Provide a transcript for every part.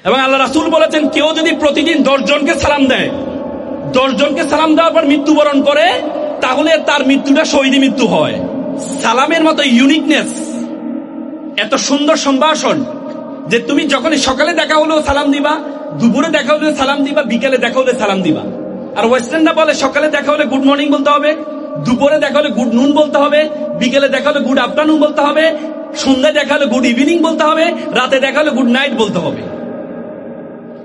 এবং আল্লাহ রাসূল বলেছেন কেউ যদি প্রতিদিন 10 জনকে সালাম দেয়, 10 জনকে সালাম দেওয়ার পর মৃত্যুবরণ করে, তাহলে তার মৃত্যুটা শহীদ মৃত্যু হয়। সালামের মতো ইউনিকনেস, এত সুন্দর সম্ভাষণ যে তুমি যখনই সকালে দেখা হলেও সালাম দিবা, দুপুরে দেখা হলেও সালাম দিবা, বিকেলে দেখা হলে সালাম দিবা। আর ওয়েস্টার্নরা বলে সকালে দেখা হলে গুড মর্নিং বলতে হবে, দুপুরে দেখা হলে গুড নুন বলতে হবে, বিকেলে দেখা হলে গুড আফটারনুন বলতে হবে, সন্ধ্যায় দেখা হলে গুড ইভিনিং বলতে হবে, রাতে দেখা হলে গুড নাইট বলতে হবে।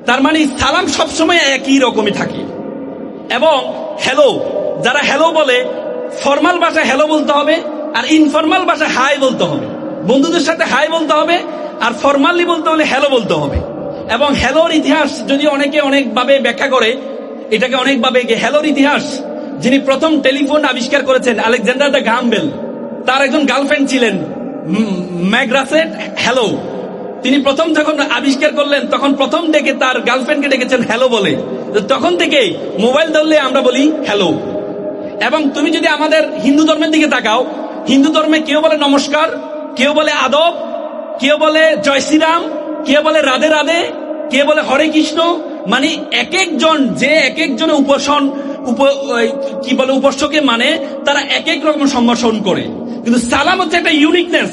তার মানে সালাম সবসময় একই রকমই থাকে। এবং হ্যালো, যারা হ্যালো বলে, ফর্মাল ভাষায় হ্যালো বলতে হবে, আর ইনফর্মাল ভাষায় হাই বলতে হবে। বন্ধুদের সাথে হাই বলতে হবে, আর ফর্মালি বলতে হলে হ্যালো বলতে হবে। এবং হ্যালোর ইতিহাস যদি অনেকে অনেকভাবে ব্যাখ্যা করে, এটাকে অনেকভাবে, হ্যালোর ইতিহাস, যিনি প্রথম টেলিফোন আবিষ্কার করেছেন আলেকজান্ডার দ্য গ্রাহাম বেল, তার একজন গার্লফ্রেন্ড ছিলেন ম্যাগ্রাসেট হ্যালো। তিনি প্রথম যখন আবিষ্কার করলেন তখন প্রথম ডেকে তার গার্লফ্রেন্ডকে ডেকেছেন হ্যালো বলে। তখন থেকে মোবাইল ধরলে আমরা বলি হ্যালো। এবং তুমি যদি আমাদের হিন্দু ধর্মের দিকে তাকাও, হিন্দু ধর্মে কেউ বলে নমস্কার, কেউ বলে আদব, কেউ বলে জয় শ্রীরাম, কেউ বলে রাধে রাধে, কেউ বলে হরে কৃষ্ণ। মানে এক একজন যে এক একজনের উপাস্যকে মানে তারা এক এক রকম সম্ভাষণ করে। কিন্তু সালাম হচ্ছে একটা ইউনিকনেস।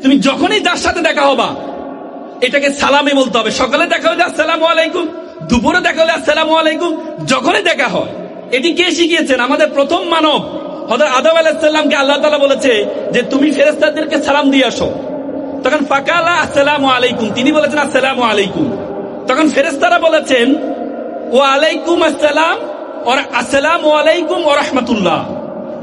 তুমি যখনই যার সাথে দেখা হবা এটাকে সালামে বলতে হবে। সকালে দেখা হলে আসসালামু আলাইকুম, দুপুরে দেখা হলে আসসালামু আলাইকুম, যখনই দেখা হয়। এটি কে শিখিয়েছেন? আমাদের প্রথম মানব হযরত আদম আলাইহিস সালামকে আল্লাহ তাআলা বলেছে যে তুমি ফেরেশতাদেরকে সালাম দিয়ে আসো। তখন ফাকালা আসসালামু আলাইকুম, তিনি বলেছেন আসসালামু আলাইকুম। তখন ফেরেশতারা বলেছেন ওয়া আলাইকুম আসসালাম আর আসসালামু আলাইকুম ওয়া রাহমাতুল্লাহ।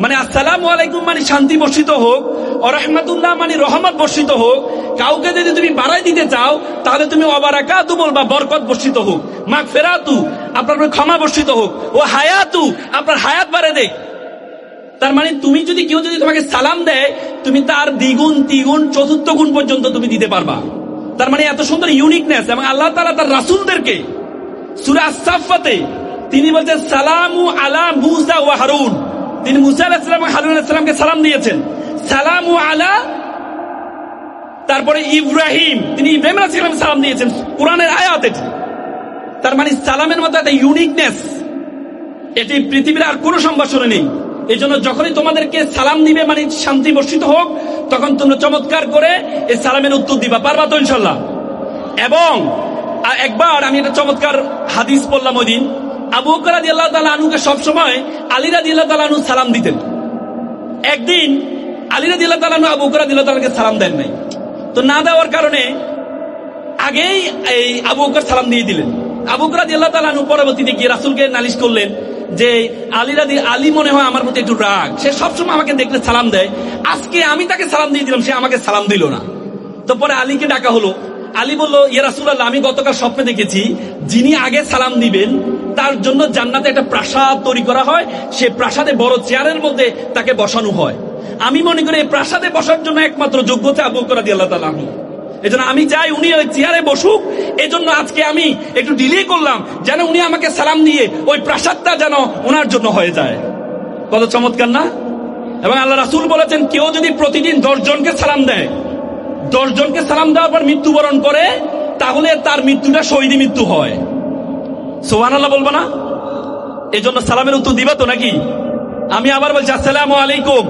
মানে আসসালামু আলাইকুম মানে শান্তি বর্ষিত হোক, ওয়া রাহমাতুল্লাহ মানে রহমত বর্ষিত হোক। কাউকে যদি তুমি বাড়াই দিতে চাও তাহলে তুমি ওয়া বারাকাতু বলবা, বরকত বর্ষিত হোক। মাগফিরাতু, আপনার উপর ক্ষমা বর্ষিত হোক। ও হায়াতু, আপনার হায়াত বাড়ে দেখ। তার মানে তুমি যদি কেউ যদি তোমাকে সালাম দেয়, তুমি তার দ্বিগুণ তিগুণ চতুর্থ গুণ পর্যন্ত তুমি দিতে পারবা। তার মানে এত সুন্দর ইউনিকনেস। এবং আল্লাহ তাআলা তার রাসূলদেরকে সূরা আস-সাফফাতে তিনি বলছেন সালামু আলা মুসা ওয়া হারুন। তিনি মুসা আলাইহিস সালাম এবং হারুন আলাইহিস সালামকে সালাম দিয়েছেন। সালামু আলা, তারপরে ইব্রাহিম, তিনি ইব্রাহিম আলাইহিস সালাম সালাম দিয়েছেন। কোরআনের আয়াত এটি। তার মানে সালামের মধ্যে একটা ইউনিকনেস, এটি পৃথিবীর আর কোনো সম্ভাষণে নেই। এই জন্য যখনই তোমাদেরকে সালাম দিবে মানে শান্তি বর্ষিত হোক, তখন তোমরা চমৎকার করে এই সালামের উত্তর দিবা। পারবা তো ইনশাল্লাহ? এবং একবার আমি একটা চমৎকার হাদিস পড়লাম ওই দিন। আবু বকর রাদিয়াল্লাহু তাআলা আনহুকে সবসময় আলী রাদিয়াল্লাহু তাআলা আনহু সালাম দিতেন। একদিন আলী রাদিয়াল্লাহু তাআলা আনহু আবু বকর রাদিয়াল্লাহু তাআলাকে সালাম দেন নাই। তো না দেওয়ার কারণে আগেই এই আবু বকর সালাম দিয়ে দিলেন। আবু বকর রাদিয়াল্লাহু তাআলা আনহু পরবর্তীতে গিয়ে রাসূলকে নালিশ করলেন যে আলী মনে হয় আমার প্রতি একটু রাগ, সে সবসময় আমাকে দেখলে সালাম দেয়, আজকে আমি তাকে সালাম দিয়ে দিলাম, সে আমাকে সালাম দিল না। তো পরে আলীকে ডাকা হলো। আলী বলল, ইয়া রাসূলুল্লাহ, আমি গতকাল স্বপ্নে দেখেছি যিনি আগে সালাম দিবেন তার জন্য জান্নাতে একটা প্রাসাদ তৈরি করা হয়, সে প্রাসাদে বড় চেয়ারের মধ্যে তাকে বসানো হয়। আমি মনে করি এই প্রাসাদে বসার জন্য একমাত্র যোগ্যতা আবু বকর রাদিয়াল্লাহু তাআলা আনহু। এজন্য আমি চাই উনি ওই চেয়ারে বসুক। এজন্য আজকে আমি একটু ডিলে করলাম যেন উনি আমাকে সালাম দিয়ে ওই প্রাসাদটা যেন ওনার জন্য হয়ে যায়। কত চমৎকার না? এবং আল্লাহ রাসূল বলেছেন কেউ যদি প্রতিদিন 10 জনকে সালাম দেয়, 10 জনকে সালাম দেওয়ার পর মৃত্যুবরণ করে, তাহলে তার মৃত্যুটা শহীদ মৃত্যু হয়। সুবহানাল্লাহ বলবো না? এজন্য সালামের উত্তর দিবা তো নাকি? আমি আবার বলছি আসসালামু আলাইকুম।